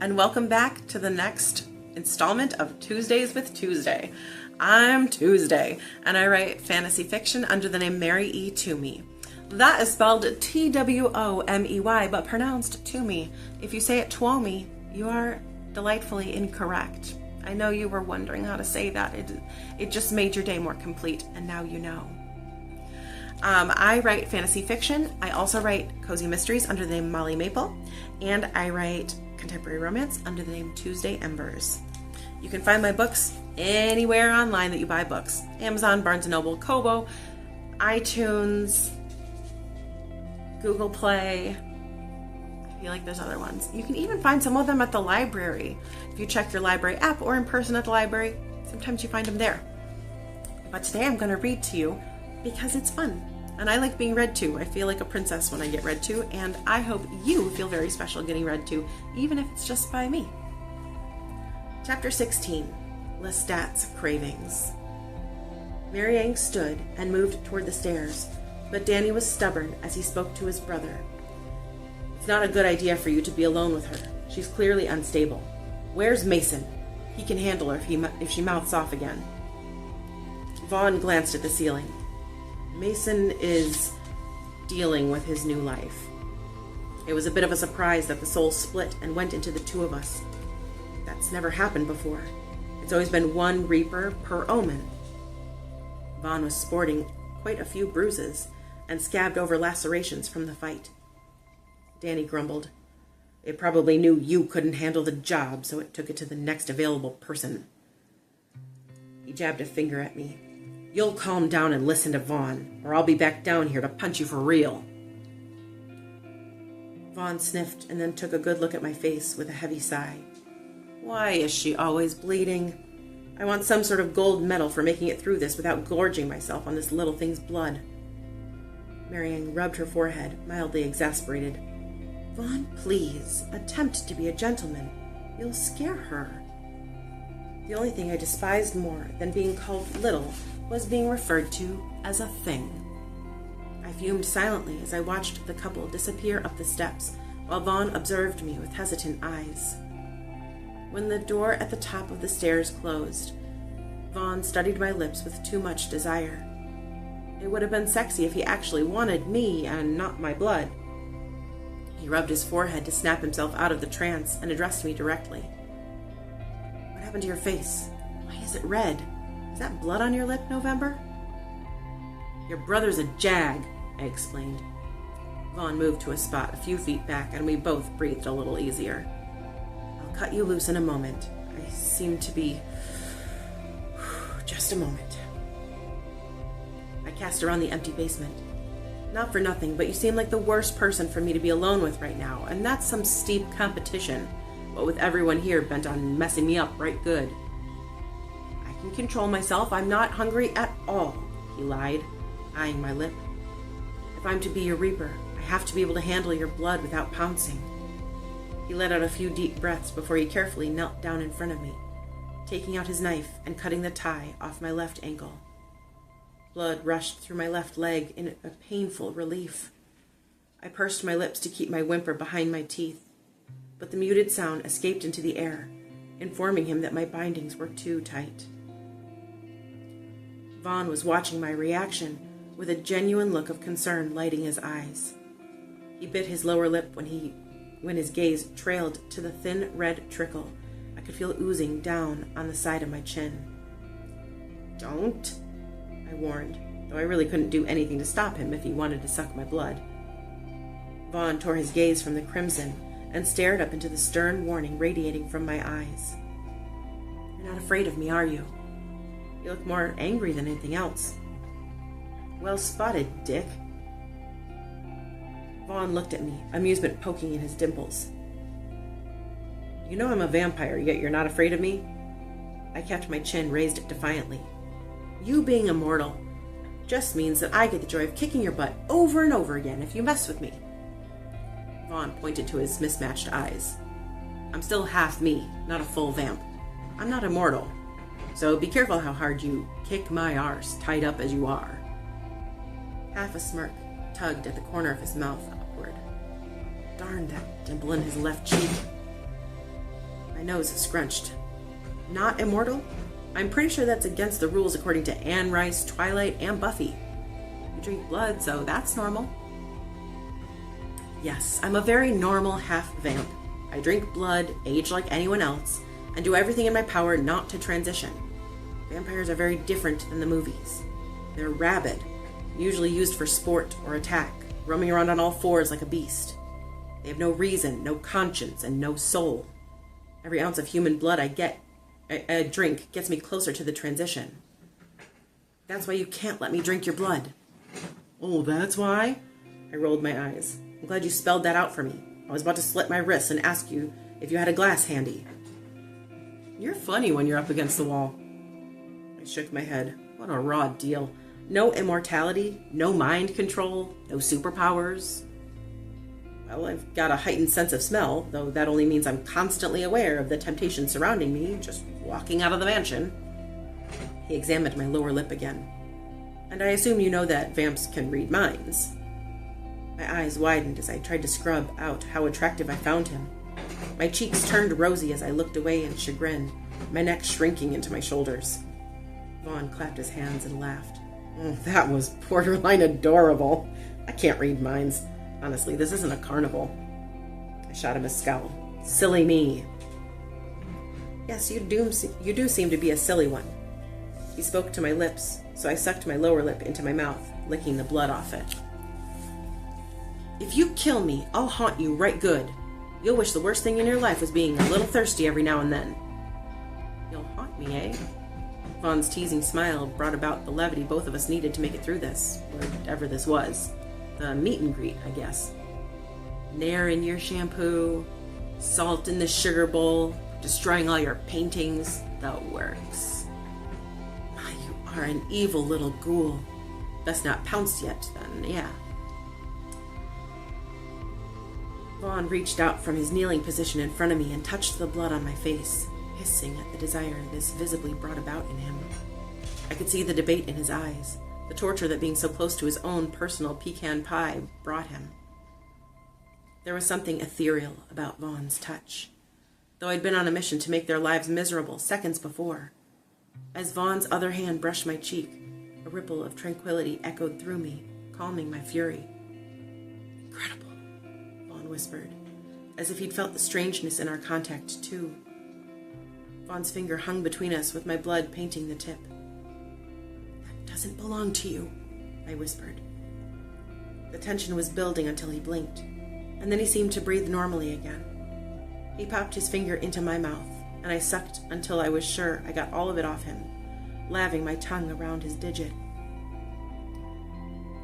and welcome back to the next installment of Tuesdays with Tuesday. I'm Tuesday, and I write fantasy fiction under the name Mary E. Twomey. That is spelled Twomey, but pronounced Twomey. If you say it Twomey, you are delightfully incorrect. I know you were wondering how to say that. It just made your day more complete, and now you know. I write fantasy fiction. I also write cozy mysteries under the name Molly Maple, and I write contemporary romance under the name Tuesday Embers. You can find my books anywhere online that you buy books. Amazon, Barnes & Noble, Kobo, iTunes, Google Play. I feel like there's other ones. You can even find some of them at the library. If you check your library app or in person at the library, sometimes you find them there. But today I'm going to read to you because it's fun. And I like being read to. I feel like a princess when I get read to, and I hope you feel very special getting read to, even if it's just by me. Chapter 16, Lestat's Cravings. Marianne stood and moved toward the stairs, but Danny was stubborn as he spoke to his brother. It's not a good idea for you to be alone with her. She's clearly unstable. Where's Mason? He can handle her if she mouths off again. Vaughn glanced at the ceiling. Mason is dealing with his new life. It was a bit of a surprise that the soul split and went into the two of us. That's never happened before. It's always been one reaper per omen. Vaughn was sporting quite a few bruises and scabbed over lacerations from the fight. Danny grumbled. It probably knew you couldn't handle the job, so it took it to the next available person. He jabbed a finger at me. You'll calm down and listen to Vaughn, or I'll be back down here to punch you for real. Vaughn sniffed and then took a good look at my face with a heavy sigh. Why is she always bleeding? I want some sort of gold medal for making it through this without gorging myself on this little thing's blood. Marianne rubbed her forehead, mildly exasperated. Vaughn, please, attempt to be a gentleman. You'll scare her. The only thing I despised more than being called little was being referred to as a thing. I fumed silently as I watched the couple disappear up the steps, while Vaughn observed me with hesitant eyes. When the door at the top of the stairs closed, Vaughn studied my lips with too much desire. It would have been sexy if he actually wanted me and not my blood. He rubbed his forehead to snap himself out of the trance and addressed me directly. What happened to your face? Why is it red? Is that blood on your lip, November? Your brother's a jag, I explained. Vaughn moved to a spot a few feet back, and we both breathed a little easier. I'll cut you loose in a moment. I seem to be... Just a moment. I cast around the empty basement. Not for nothing, but you seem like the worst person for me to be alone with right now, and that's some steep competition, but with everyone here bent on messing me up right good. I can control myself. I'm not hungry at all, he lied, eyeing my lip. If I'm to be your reaper, I have to be able to handle your blood without pouncing. He let out a few deep breaths before he carefully knelt down in front of me, taking out his knife and cutting the tie off my left ankle. Blood rushed through my left leg in a painful relief. I pursed my lips to keep my whimper behind my teeth, but the muted sound escaped into the air, informing him that my bindings were too tight. Vaughn was watching my reaction with a genuine look of concern lighting his eyes. He bit his lower lip when his gaze trailed to the thin red trickle I could feel oozing down on the side of my chin. Don't, I warned, though I really couldn't do anything to stop him if he wanted to suck my blood. Vaughn tore his gaze from the crimson and stared up into the stern warning radiating from my eyes. You're not afraid of me, are you? You look more angry than anything else. Well spotted, Dick. Vaughn looked at me, amusement poking in his dimples. You know I'm a vampire, yet you're not afraid of me? I kept my chin raised defiantly. You being immortal just means that I get the joy of kicking your butt over and over again if you mess with me. Vaughn pointed to his mismatched eyes. I'm still half me, not a full vamp. I'm not immortal. So be careful how hard you kick my arse, tied up as you are. Half a smirk tugged at the corner of his mouth upward. Darn that dimple in his left cheek. My nose is scrunched. Not immortal? I'm pretty sure that's against the rules according to Anne Rice, Twilight, and Buffy. You drink blood, so that's normal. Yes, I'm a very normal half-vamp. I drink blood, age like anyone else, and do everything in my power not to transition. Vampires are very different than the movies. They're rabid, usually used for sport or attack, roaming around on all fours like a beast. They have no reason, no conscience, and no soul. Every ounce of human blood I drink gets me closer to the transition. That's why you can't let me drink your blood. Oh, that's why? I rolled my eyes. I'm glad you spelled that out for me. I was about to slit my wrists and ask you if you had a glass handy. You're funny when you're up against the wall. I shook my head. What a raw deal. No immortality, no mind control, no superpowers. Well, I've got a heightened sense of smell, though that only means I'm constantly aware of the temptation surrounding me, just walking out of the mansion. He examined my lower lip again. And I assume you know that vamps can read minds. My eyes widened as I tried to scrub out how attractive I found him. My cheeks turned rosy as I looked away in chagrin, my neck shrinking into my shoulders. Vaughn clapped his hands and laughed. Oh, that was borderline adorable. I can't read minds. Honestly, this isn't a carnival. I shot him a scowl. Silly me. Yes, you do seem to be a silly one. He spoke to my lips, so I sucked my lower lip into my mouth, licking the blood off it. If you kill me, I'll haunt you right good. You'll wish the worst thing in your life was being a little thirsty every now and then. You'll haunt me, eh? Vaughn's teasing smile brought about the levity both of us needed to make it through this, whatever this was. The meet and greet, I guess. Nair in your shampoo, salt in the sugar bowl, destroying all your paintings, the works. You are an evil little ghoul. Best not pounced yet, then, yeah. Vaughn reached out from his kneeling position in front of me and touched the blood on my face, hissing at the desire this visibly brought about in him. I could see the debate in his eyes, the torture that being so close to his own personal pecan pie brought him. There was something ethereal about Vaughn's touch, though I'd been on a mission to make their lives miserable seconds before. As Vaughn's other hand brushed my cheek, a ripple of tranquility echoed through me, calming my fury. Incredible, Vaughn whispered, as if he'd felt the strangeness in our contact, too. Vaughn's finger hung between us with my blood painting the tip. That doesn't belong to you, I whispered. The tension was building until he blinked, and then he seemed to breathe normally again. He popped his finger into my mouth, and I sucked until I was sure I got all of it off him, laving my tongue around his digit.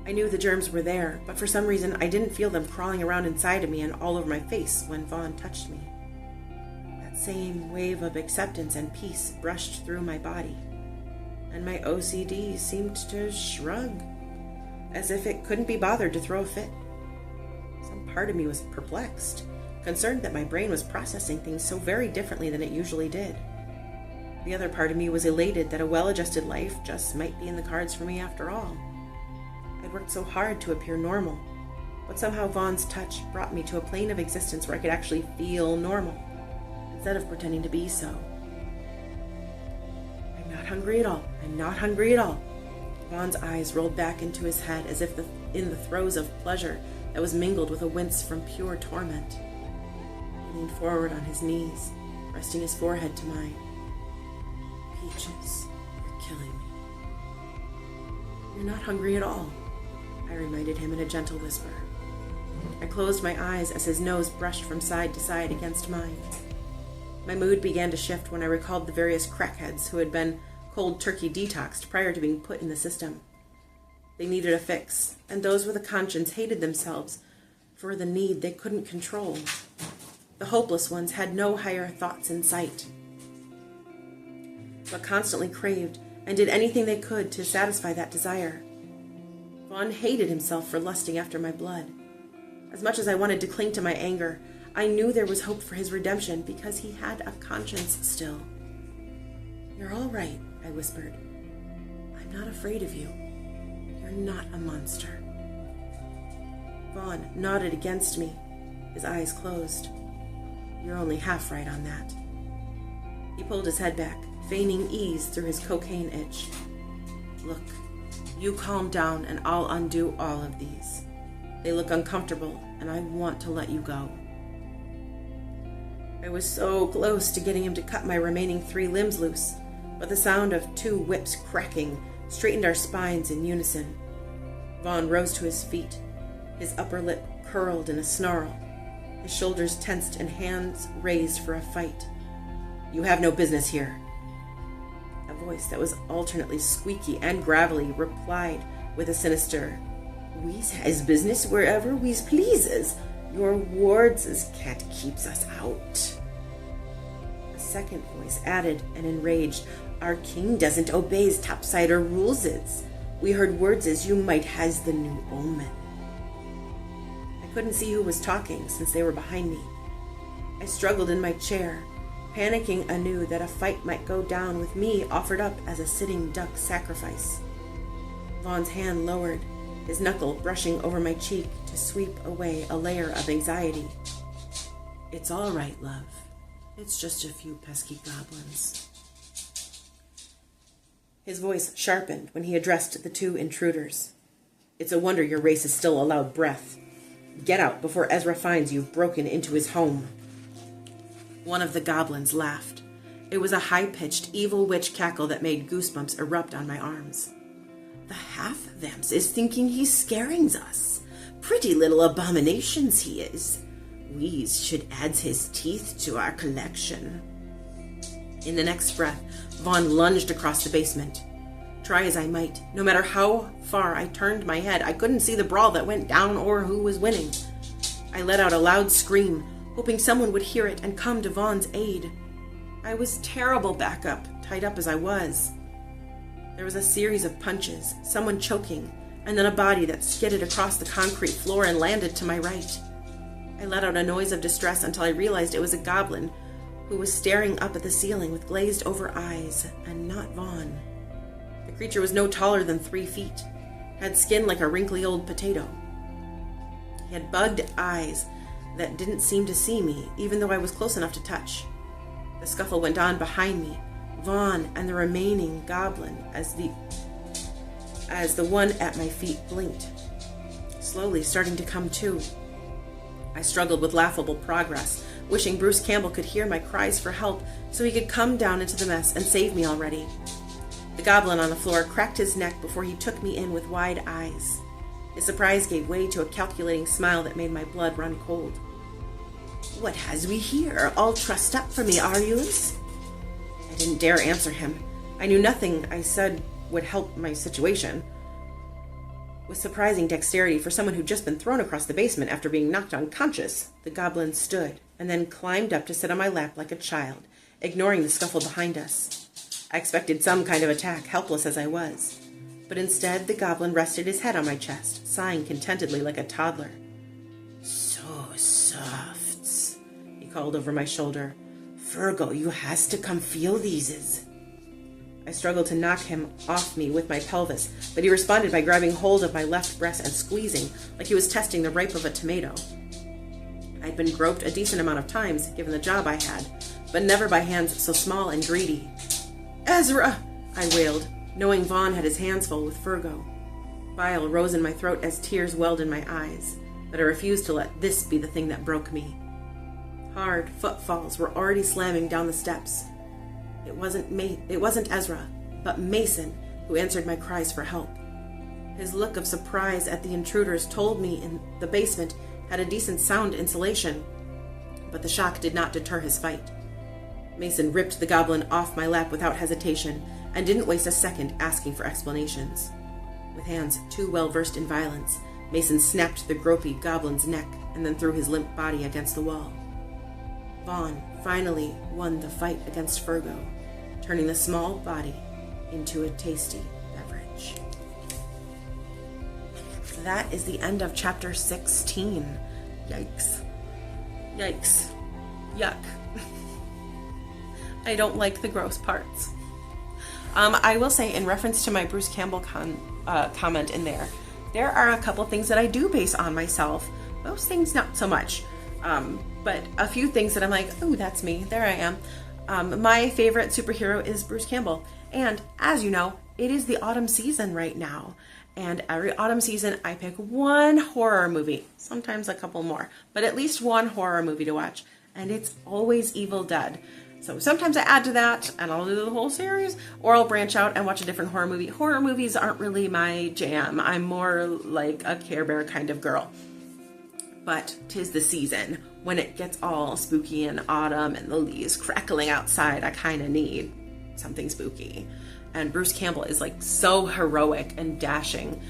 I knew the germs were there, but for some reason I didn't feel them crawling around inside of me and all over my face when Vaughn touched me. That same wave of acceptance and peace brushed through my body, and my OCD seemed to shrug, as if it couldn't be bothered to throw a fit. Some part of me was perplexed, concerned that my brain was processing things so very differently than it usually did. The other part of me was elated that a well-adjusted life just might be in the cards for me after all. I'd worked so hard to appear normal, but somehow Vaughn's touch brought me to a plane of existence where I could actually feel normal, instead of pretending to be so. I'm not hungry at all. I'm not hungry at all. Vaughn's eyes rolled back into his head as if in the throes of pleasure that was mingled with a wince from pure torment. He leaned forward on his knees, resting his forehead to mine. Peaches, you're killing me. You're not hungry at all, I reminded him in a gentle whisper. I closed my eyes as his nose brushed from side to side against mine. My mood began to shift when I recalled the various crackheads who had been cold turkey detoxed prior to being put in the system. They needed a fix, and those with a conscience hated themselves for the need they couldn't control. The hopeless ones had no higher thoughts in sight, but constantly craved and did anything they could to satisfy that desire. Vaughn hated himself for lusting after my blood. As much as I wanted to cling to my anger, I knew there was hope for his redemption because he had a conscience still. You're all right, I whispered. I'm not afraid of you. You're not a monster. Vaughn nodded against me, his eyes closed. You're only half right on that. He pulled his head back, feigning ease through his cocaine itch. Look, you calm down and I'll undo all of these. They look uncomfortable and I want to let you go. I was so close to getting him to cut my remaining 3 limbs loose, but the sound of 2 whips cracking straightened our spines in unison. Vaughn rose to his feet, his upper lip curled in a snarl, his shoulders tensed and hands raised for a fight. You have no business here. A voice that was alternately squeaky and gravelly replied with a sinister, "We's has business wherever we's pleases. Your wards can't keeps us out." A second voice added and enraged, "Our king doesn't obeys topsider ruleses. We heard words as you might has the new omen." I couldn't see who was talking since they were behind me. I struggled in my chair, panicking anew that a fight might go down with me offered up as a sitting duck sacrifice. Vaughn's hand lowered, his knuckle brushing over my cheek to sweep away a layer of anxiety. "It's all right, love. It's just a few pesky goblins." His voice sharpened when he addressed the 2 intruders. "It's a wonder your race is still allowed breath. Get out before Ezra finds you've broken into his home." One of the goblins laughed. It was a high-pitched, evil witch cackle that made goosebumps erupt on my arms. "The half-vamps is thinking he's scaring us. Pretty little abominations he is. We's should add his teeth to our collection." In the next breath, Vaughn lunged across the basement. Try as I might, no matter how far I turned my head, I couldn't see the brawl that went down or who was winning. I let out a loud scream, hoping someone would hear it and come to Vaughn's aid. I was terrible backup, tied up as I was. There was a series of punches, someone choking, and then a body that skidded across the concrete floor and landed to my right. I let out a noise of distress until I realized it was a goblin who was staring up at the ceiling with glazed-over eyes, and not Vaughn. The creature was no taller than 3 feet, had skin like a wrinkly old potato. He had bugged eyes that didn't seem to see me, even though I was close enough to touch. The scuffle went on behind me, Vaughn and the remaining goblin, as the one at my feet blinked, slowly starting to come to. I struggled with laughable progress, wishing Bruce Campbell could hear my cries for help so he could come down into the mess and save me already. The goblin on the floor cracked his neck before he took me in with wide eyes. His surprise gave way to a calculating smile that made my blood run cold. "What has we here? All trussed up for me, are yous?" I didn't dare answer him. I knew nothing I said would help my situation. With surprising dexterity for someone who'd just been thrown across the basement after being knocked unconscious, the goblin stood and then climbed up to sit on my lap like a child, ignoring the scuffle behind us. I expected some kind of attack, helpless as I was. But instead, the goblin rested his head on my chest, sighing contentedly like a toddler. "So soft," he called over my shoulder. "Virgo, you has to come feel these's." I struggled to knock him off me with my pelvis, but he responded by grabbing hold of my left breast and squeezing like he was testing the ripe of a tomato. I'd been groped a decent amount of times, given the job I had, but never by hands so small and greedy. "Ezra!" I wailed, knowing Vaughn had his hands full with Virgo. Bile rose in my throat as tears welled in my eyes, but I refused to let this be the thing that broke me. Hard footfalls were already slamming down the steps. It wasn't Ezra, but Mason, who answered my cries for help. His look of surprise at the intruders told me in the basement had a decent sound insulation, but the shock did not deter his fight. Mason ripped the goblin off my lap without hesitation and didn't waste a second asking for explanations. With hands too well versed in violence, Mason snapped the gropey goblin's neck and then threw his limp body against the wall. Vaughn finally won the fight against Virgo, turning the small body into a tasty beverage. That is the end of chapter 16. Yikes. Yikes. Yuck. I don't like the gross parts. I will say, in reference to my Bruce Campbell comment in there are a couple things that I do base on myself. Most things not so much. But a few things that I'm like, oh, that's me. There I am. My favorite superhero is Bruce Campbell. And as you know, it is the autumn season right now. And every autumn season, I pick one horror movie, sometimes a couple more, but at least one horror movie to watch. And it's always Evil Dead. So sometimes I add to that and I'll do the whole series, or I'll branch out and watch a different horror movie. Horror movies aren't really my jam. I'm more like a Care Bear kind of girl. But 'tis the season when it gets all spooky in autumn and the leaves crackling outside. I kind of need something spooky. And Bruce Campbell is like so heroic and dashing.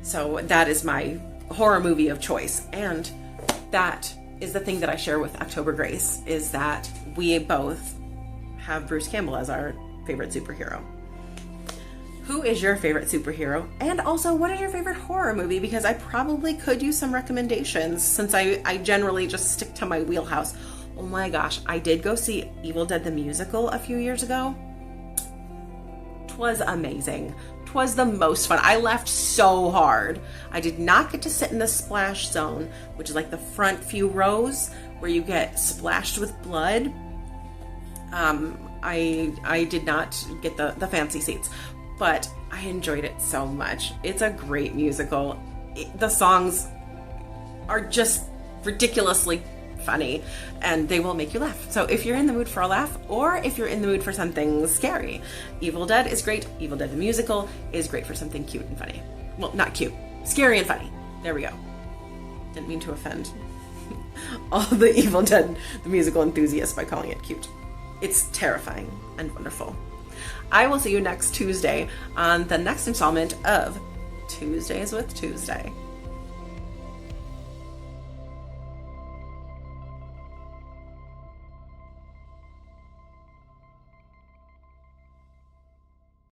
So that is my horror movie of choice. And that is the thing that I share with October Grace, is that we both have Bruce Campbell as our favorite superhero. Who is your favorite superhero? And also, what is your favorite horror movie? Because I probably could use some recommendations, since I generally just stick to my wheelhouse. Oh my gosh, I did go see Evil Dead the musical a few years ago. 'Twas amazing. 'Twas the most fun. I laughed so hard. I did not get to sit in the splash zone, which is like the front few rows where you get splashed with blood. I did not get the fancy seats, but I enjoyed it so much. It's a great musical. The songs are just ridiculously funny, and they will make you laugh. So if you're in the mood for a laugh, or if you're in the mood for something scary, Evil Dead is great. Evil Dead the musical is great for something cute and funny. Well, not cute, scary and funny. There we go. Didn't mean to offend all the Evil Dead the musical enthusiasts by calling it cute. It's terrifying and wonderful. I will see you next Tuesday on the next installment of Tuesdays with Tuesday.